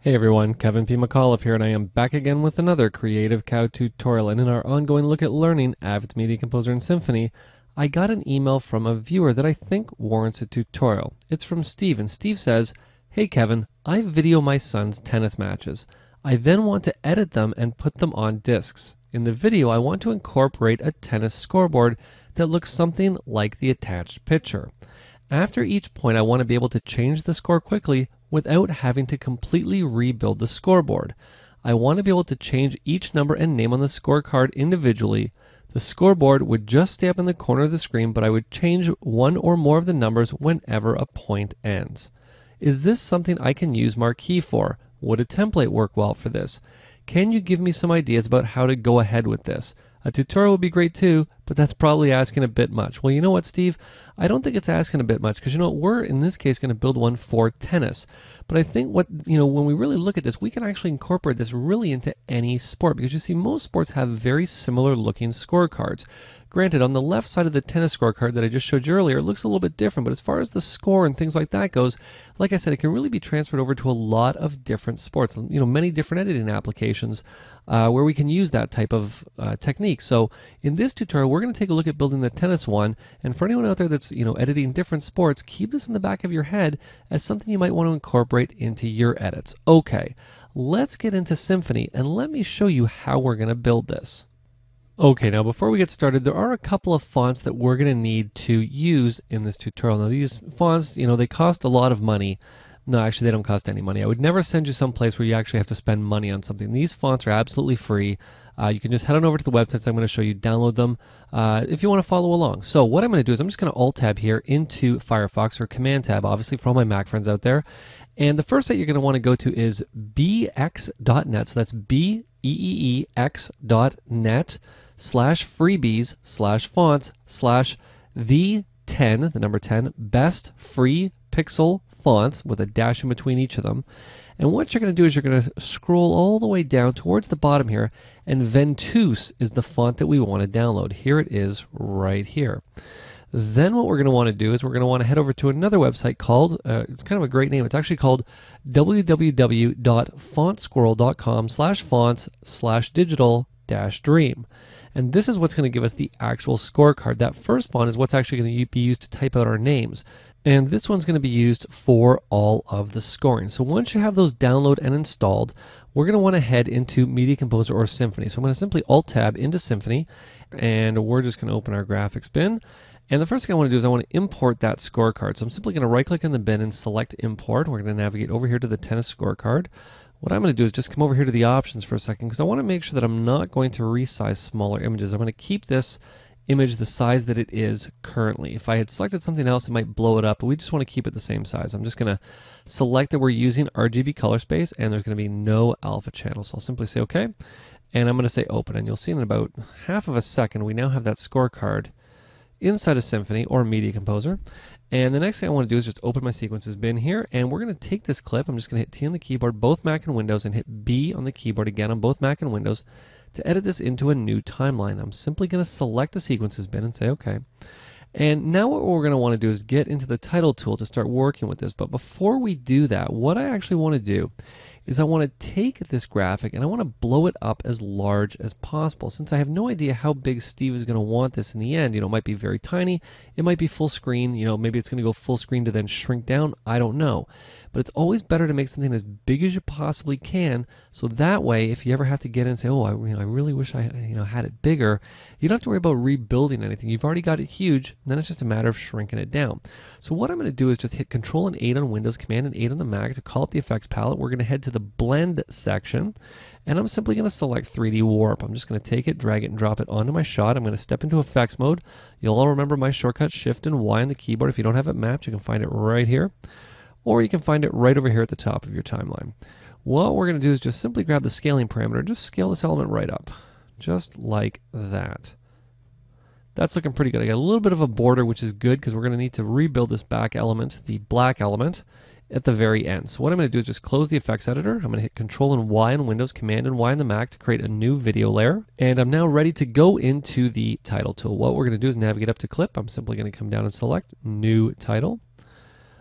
Hey everyone, Kevin P. McAuliffe here, and I am back again with another Creative Cow tutorial. And in our ongoing look at learning Avid Media Composer and Symphony, I got an email from a viewer that I think warrants a tutorial. It's from Steve, and Steve says, "Hey Kevin, I video my son's tennis matches. I then want to edit them and put them on discs. In the video, I want to incorporate a tennis scoreboard that looks something like the attached picture. After each point, I want to be able to change the score quickly without having to completely rebuild the scoreboard. I want to be able to change each number and name on the scorecard individually. The scoreboard would just stay up in the corner of the screen, but I would change one or more of the numbers whenever a point ends. Is this something I can use Marquee for? Would a template work well for this? Can you give me some ideas about how to go ahead with this? A tutorial would be great too, but that's probably asking a bit much." Well, you know what, Steve? I don't think it's asking a bit much, because you know what? We're, in this case, going to build one for tennis. But I think when we really look at this, we can actually incorporate this really into any sport, because you see, most sports have very similar looking scorecards. Granted, on the left side of the tennis scorecard that I just showed you earlier, it looks a little bit different, but as far as the score and things like that goes, like I said, it can really be transferred over to a lot of different sports, many different editing applications where we can use that type of technique. So in this tutorial, we're going to take a look at building the tennis one, and for anyone out there that's editing different sports, keep this in the back of your head as something you might want to incorporate into your edits. Okay, let's get into Symphony, and let me show you how we're going to build this. Okay, now before we get started, there are a couple of fonts that we're going to need to use in this tutorial. Now these fonts, they cost a lot of money. No, actually they don't cost any money. I would never send you someplace where you actually have to spend money on something. These fonts are absolutely free. You can just head on over to the websites I'm going to show you, download them if you want to follow along. So what I'm going to do is I'm just going to Alt-Tab here into Firefox, or Command-Tab, obviously, for all my Mac friends out there. And the first site you're going to want to go to is beex.net. So that's beex.net/freebies/fonts/the10, the number 10, best free pixel fonts with a dash in between each of them. And what you're going to do is you're going to scroll all the way down towards the bottom here, and Ventouse is the font that we want to download. Here it is right here. Then what we're going to want to do is we're going to want to head over to another website called, it's kind of a great name, it's actually called www.fontsquirrel.com/fonts/digital-dream. And this is what's going to give us the actual scorecard. That first font is what's actually going to be used to type out our names. And this one's going to be used for all of the scoring. So once you have those downloaded and installed, we're going to want to head into Media Composer or Symphony. So I'm going to simply Alt-Tab into Symphony, and we're just going to open our graphics bin. And the first thing I want to do is I want to import that scorecard. So I'm simply going to right-click on the bin and select Import. We're going to navigate over here to the tennis scorecard. What I'm going to do is just come over here to the options for a second, because I want to make sure that I'm not going to resize smaller images. I'm going to keep this image the size that it is currently. If I had selected something else, it might blow it up, but we just want to keep it the same size. I'm just going to select that we're using RGB color space, and there's going to be no alpha channel. So I'll simply say OK, and I'm going to say Open. And you'll see in about half of a second, we now have that scorecard inside of Symphony or Media Composer. And the next thing I want to do is just open my sequences bin here, and we're going to take this clip. I'm just going to hit T on the keyboard, both Mac and Windows, and hit B on the keyboard again on both Mac and Windows to edit this into a new timeline. I'm simply going to select the sequences bin and say OK. And now what we're going to want to do is get into the title tool to start working with this. But before we do that, what I actually want to do is I want to take this graphic and I want to blow it up as large as possible. Since I have no idea how big Steve is going to want this in the end, it might be very tiny, it might be full screen, maybe it's going to go full screen to then shrink down, I don't know. But it's always better to make something as big as you possibly can, so that way if you ever have to get in and say, oh, I really wish I had it bigger, you don't have to worry about rebuilding anything. You've already got it huge, and then it's just a matter of shrinking it down. So what I'm going to do is just hit Control and 8 on Windows, Command and 8 on the Mac to call up the effects palette. We're going to head to the blend section, and I'm simply going to select 3D Warp. I'm just going to take it, drag it, and drop it onto my shot. I'm going to step into effects mode. You'll all remember my shortcut Shift and Y on the keyboard. If you don't have it mapped, you can find it right here, or you can find it right over here at the top of your timeline. What we're going to do is just simply grab the scaling parameter, just scale this element right up, just like that. That's looking pretty good. I got a little bit of a border, which is good because we're going to need to rebuild this back element, the black element, at the very end. So what I'm going to do is just close the effects editor. I'm going to hit Control and Y on Windows, Command and Y on the Mac to create a new video layer. And I'm now ready to go into the title tool. What we're going to do is navigate up to Clip. I'm simply going to come down and select New Title.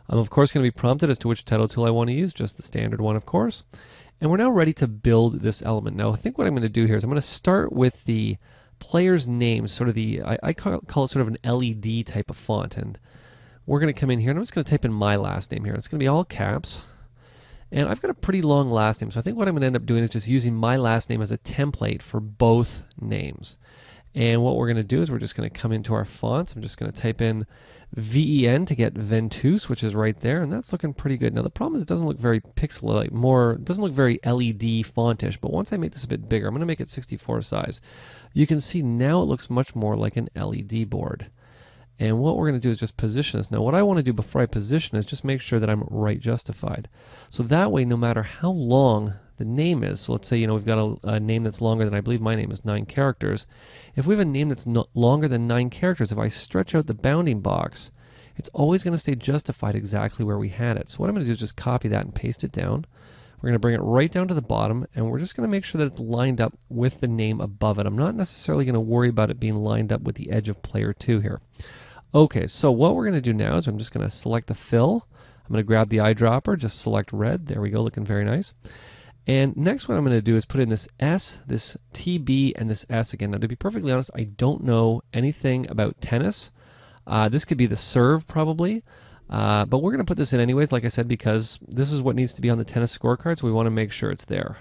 I'm of course going to be prompted as to which title tool I want to use, just the standard one of course. And we're now ready to build this element. Now I think what I'm going to do here is I'm going to start with the player's name, sort of the, I call it sort of an LED type of font. And we're going to come in here and I'm just going to type in my last name here. It's going to be all caps. And I've got a pretty long last name, so I think what I'm going to end up doing is just using my last name as a template for both names. And what we're going to do is we're just going to come into our fonts. I'm just going to type in VEN to get Ventouse, which is right there, and that's looking pretty good. Now the problem is it doesn't look very pixel-like, it doesn't look very LED fontish, but once I make this a bit bigger, I'm going to make it 64 size. You can see now it looks much more like an LED board. And what we're going to do is just position this. Now what I want to do before I position is just make sure that I'm right justified. So that way, no matter how long the name is, so let's say we've got a name that's longer than, I believe my name is 9 characters. If we have a name that's longer than 9 characters, if I stretch out the bounding box, it's always going to stay justified exactly where we had it. So what I'm going to do is just copy that and paste it down. We're going to bring it right down to the bottom, and we're just going to make sure that it's lined up with the name above it. I'm not necessarily going to worry about it being lined up with the edge of player 2 here. Okay, so what we're going to do now is I'm just going to select the fill. I'm going to grab the eyedropper, just select red. There we go, looking very nice. And next what I'm going to do is put in this S, this TB, and this S again. Now to be perfectly honest, I don't know anything about tennis. This could be the serve probably. But we're going to put this in anyways, like I said, because this is what needs to be on the tennis scorecard, so we want to make sure it's there.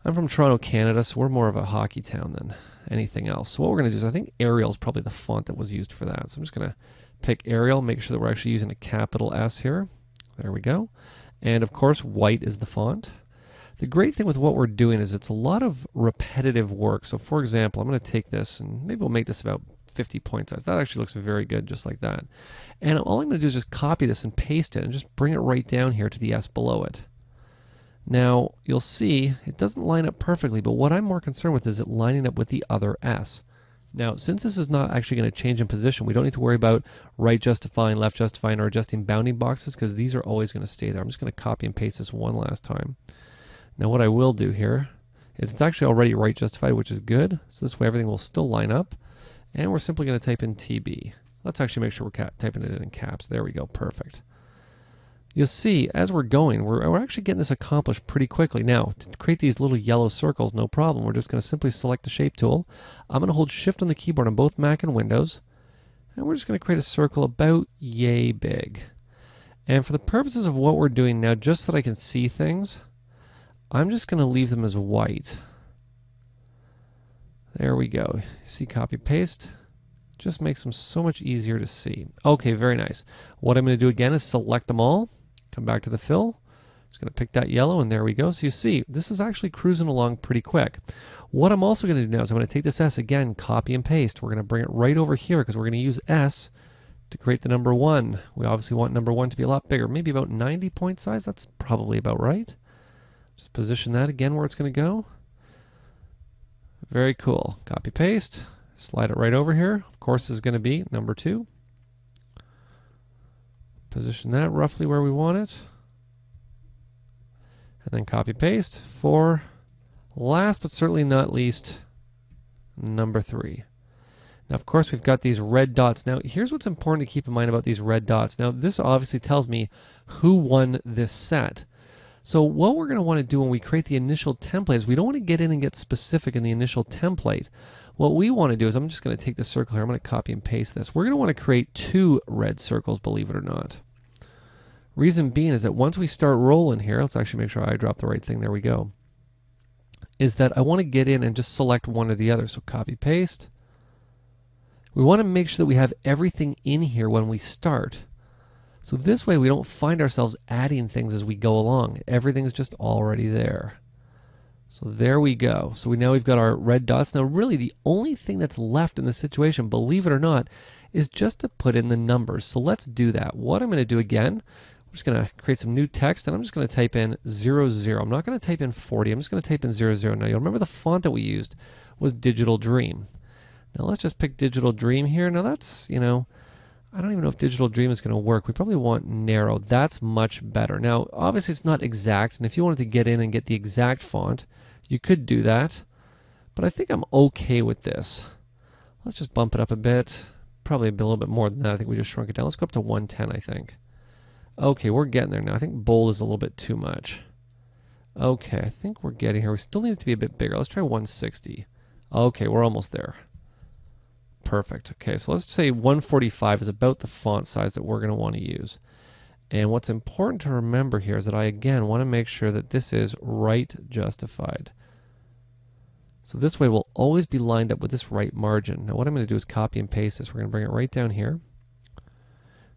I'm from Toronto, Canada, so we're more of a hockey town than anything else. So what we're going to do is I think Arial is probably the font that was used for that. So I'm just going to pick Arial, make sure that we're actually using a capital S here. There we go. And of course, white is the font. The great thing with what we're doing is it's a lot of repetitive work. So for example, I'm going to take this and maybe we'll make this about 50 point size. That actually looks very good just like that. And all I'm going to do is just copy this and paste it and just bring it right down here to the S below it. Now, you'll see it doesn't line up perfectly, but what I'm more concerned with is it lining up with the other S. Now, since this is not actually going to change in position, we don't need to worry about right justifying, left justifying, or adjusting bounding boxes because these are always going to stay there. I'm just going to copy and paste this one last time. Now, what I will do here is it's actually already right justified, which is good. So this way everything will still line up. And we're simply going to type in TB. Let's actually make sure we're typing it in caps. There we go. Perfect. You'll see, as we're going, we're actually getting this accomplished pretty quickly. Now, to create these little yellow circles, no problem. We're just going to simply select the Shape tool. I'm going to hold Shift on the keyboard on both Mac and Windows. And we're just going to create a circle about yay big. And for the purposes of what we're doing now, just so that I can see things, I'm just going to leave them as white. There we go. See, copy, paste. Just makes them so much easier to see. Okay, very nice. What I'm going to do again is select them all. Come back to the fill. Just going to pick that yellow, and there we go. So you see, this is actually cruising along pretty quick. What I'm also going to do now is I'm going to take this S again, copy and paste. We're going to bring it right over here because we're going to use S to create the number 1. We obviously want number 1 to be a lot bigger, maybe about 90 point size. That's probably about right. Just position that again where it's going to go. Very cool. Copy, paste. Slide it right over here. Of course, this is going to be number 2. Position that roughly where we want it. And then copy, paste for, last but certainly not least, number 3. Now, of course, we've got these red dots. Now, here's what's important to keep in mind about these red dots. Now, this obviously tells me who won this set. So what we're going to want to do when we create the initial template is we don't want to get in and get specific in the initial template. What we want to do is, I'm just going to take this circle here, I'm going to copy and paste this. We're going to want to create 2 red circles, believe it or not. Reason being is that once we start rolling here, let's actually make sure I drop the right thing, there we go, is that I want to get in and just select one or the other. So copy, paste. We want to make sure that we have everything in here when we start. So this way we don't find ourselves adding things as we go along. Everything's just already there. So there we go. So now we've got our red dots. Now really the only thing that's left in this situation, believe it or not, is just to put in the numbers. So let's do that. What I'm going to do again, I'm just going to create some new text and I'm just going to type in 00. I'm not going to type in 40. I'm just going to type in 00. Now you'll remember the font that we used was Digital Dream. Now let's just pick Digital Dream here. Now that's, I don't even know if Digital Dream is going to work. We probably want narrow. That's much better. Now, obviously it's not exact, and if you wanted to get in and get the exact font, you could do that. But I think I'm okay with this. Let's just bump it up a bit. Probably a little bit more than that. I think we just shrunk it down. Let's go up to 110, I think. Okay, we're getting there now. I think bold is a little bit too much. Okay, I think we're getting here. We still need it to be a bit bigger. Let's try 160. Okay, we're almost there. Perfect. Okay, so let's say 145 is about the font size that we're going to want to use. And what's important to remember here is that I, again, want to make sure that this is right justified. So this way we'll always be lined up with this right margin. Now what I'm going to do is copy and paste this. We're going to bring it right down here.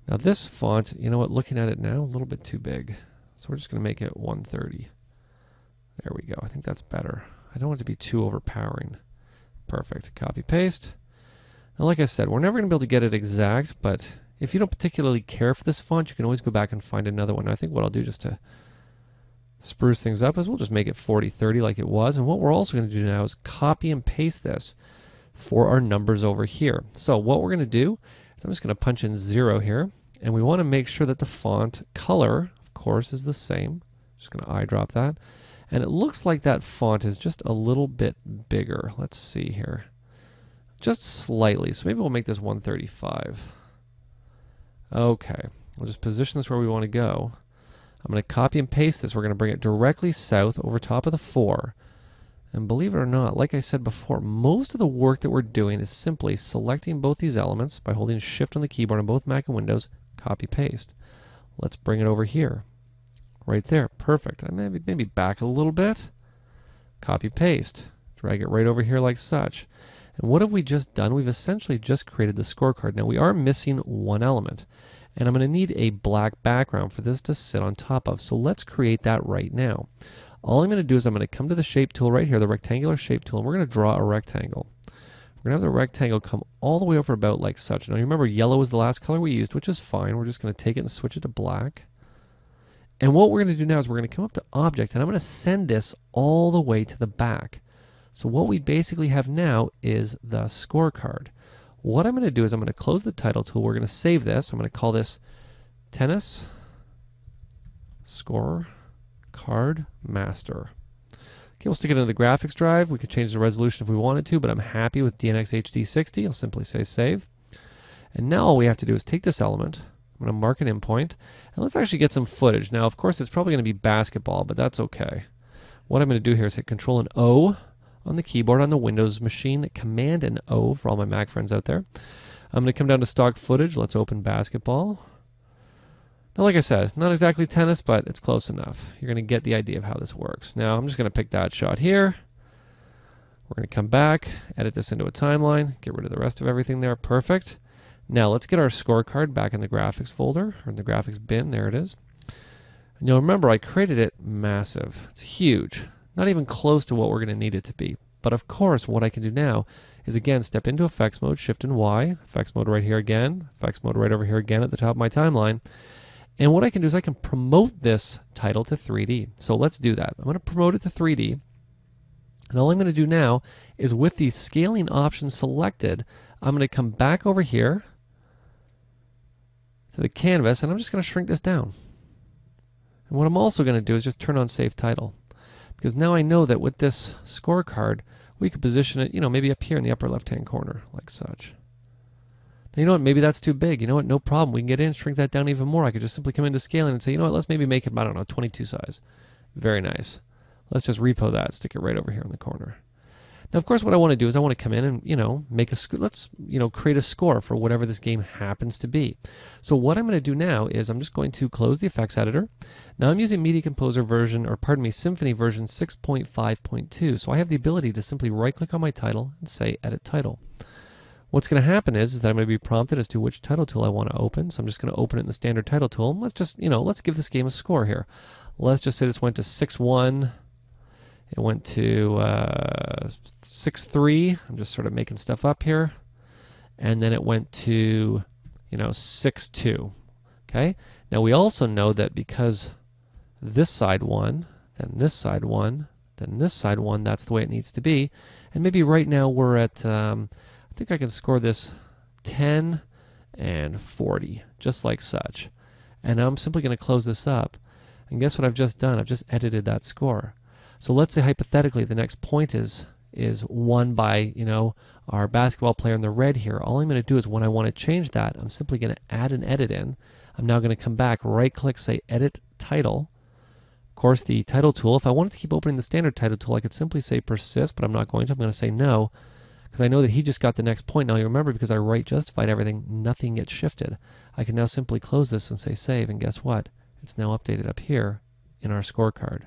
Now this font, you know what, looking at it now, a little bit too big. So we're just going to make it 130. There we go. I think that's better. I don't want it to be too overpowering. Perfect. Copy, paste. Now like I said, we're never going to be able to get it exact, but if you don't particularly care for this font, you can always go back and find another one. I think what I'll do just to spruce things up is we'll just make it 4030 like it was. And what we're also going to do now is copy and paste this for our numbers over here. So what we're going to do is I'm just going to punch in 0 here. And we want to make sure that the font color, of course, is the same. Just going to eyedrop that. And it looks like that font is just a little bit bigger. Let's see here. Just slightly. So maybe we'll make this 135. Okay. We'll just position this where we want to go. I'm going to copy and paste this. We're going to bring it directly south over top of the 4. And believe it or not, like I said before, most of the work that we're doing is simply selecting both these elements by holding Shift on the keyboard on both Mac and Windows, copy, paste. Let's bring it over here. Right there. Perfect. I maybe back a little bit. Copy, paste. Drag it right over here like such. And what have we just done? We've essentially just created the scorecard. Now we are missing one element. And I'm going to need a black background for this to sit on top of. So let's create that right now. All I'm going to do is I'm going to come to the shape tool right here, the rectangular shape tool, and we're going to draw a rectangle. We're going to have the rectangle come all the way over about like such. Now you remember yellow was the last color we used, which is fine. We're just going to take it and switch it to black. And what we're going to do now is we're going to come up to Object, and I'm going to send this all the way to the back. So what we basically have now is the scorecard. What I'm going to do is I'm going to close the title tool. We're going to save this. I'm going to call this Tennis Scorecard Master. Okay, we'll stick it into the graphics drive. We could change the resolution if we wanted to, but I'm happy with DNX HD60. I'll simply say save. And now all we have to do is take this element. I'm going to mark an endpoint, and let's actually get some footage. Now, of course, it's probably going to be basketball, but that's okay. What I'm going to do here is hit Control and O on the keyboard on the Windows machine, Command and O for all my Mac friends out there. I'm going to come down to stock footage. Let's open basketball. Now, like I said, it's not exactly tennis, but it's close enough. You're going to get the idea of how this works. Now, I'm just going to pick that shot here. We're going to come back, edit this into a timeline, get rid of the rest of everything there. Perfect. Now, let's get our scorecard back in the graphics folder, or in the graphics bin. There it is. And you'll remember I created it massive. It's huge. Not even close to what we're going to need it to be. But of course, what I can do now is, again, step into effects mode, Shift and Y, effects mode right here again, effects mode right over here again at the top of my timeline. And what I can do is I can promote this title to 3D. So let's do that. I'm going to promote it to 3D. And all I'm going to do now is, with the scaling option selected, I'm going to come back over here to the canvas, and I'm just going to shrink this down. And what I'm also going to do is just turn on Save Title. Because now I know that with this scorecard, we could position it, maybe up here in the upper left-hand corner, like such. Now, you know what, maybe that's too big. You know what, no problem. We can get in, shrink that down even more. I could just simply come into scaling and say, you know what, let's maybe make it, I don't know, 22 size. Very nice. Let's just repo that, stick it right over here in the corner. Now, of course, what I want to do is I want to come in and, make a let's, create a score for whatever this game happens to be. So what I'm going to do now is I'm just going to close the effects editor. Now I'm using Media Composer version, Symphony version 6.5.2. So I have the ability to simply right-click on my title and say Edit Title. What's going to happen is that I'm going to be prompted as to which title tool I want to open. So I'm just going to open it in the standard title tool. And let's just, let's give this game a score here. Let's just say this went to 6-1. It went to 6-3. I'm just sort of making stuff up here. And then it went to, 6-2. Okay? Now we also know that because this side won, then this side won, then this side won, that's the way it needs to be. And maybe right now we're at, I think I can score this 10 and 40, just like such. And I'm simply going to close this up. And guess what I've just done? I've just edited that score. So let's say hypothetically the next point is won by, our basketball player in the red here. All I'm going to do is, when I want to change that, I'm simply going to add an edit in. I'm now going to come back, right-click, say Edit Title. Of course, the title tool, if I wanted to keep opening the standard title tool, I could simply say persist, but I'm not going to. I'm going to say no, because I know that he just got the next point. Now you remember, because I right justified everything, nothing gets shifted. I can now simply close this and say save, and guess what? It's now updated up here in our scorecard.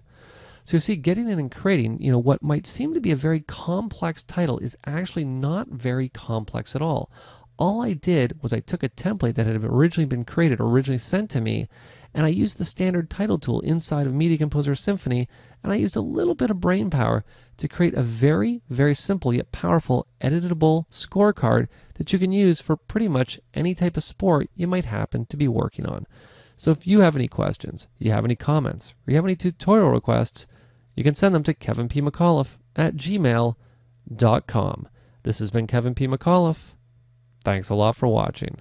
So you see, getting in and creating, what might seem to be a very complex title is actually not very complex at all. All I did was I took a template that had originally been created, originally sent to me, and I used the standard title tool inside of Media Composer Symphony, and I used a little bit of brain power to create a very, very simple yet powerful editable scorecard that you can use for pretty much any type of sport you might happen to be working on. So if you have any questions, you have any comments, or you have any tutorial requests, you can send them to kevinpmcauliffe@gmail.com. This has been Kevin P. McAuliffe. Thanks a lot for watching.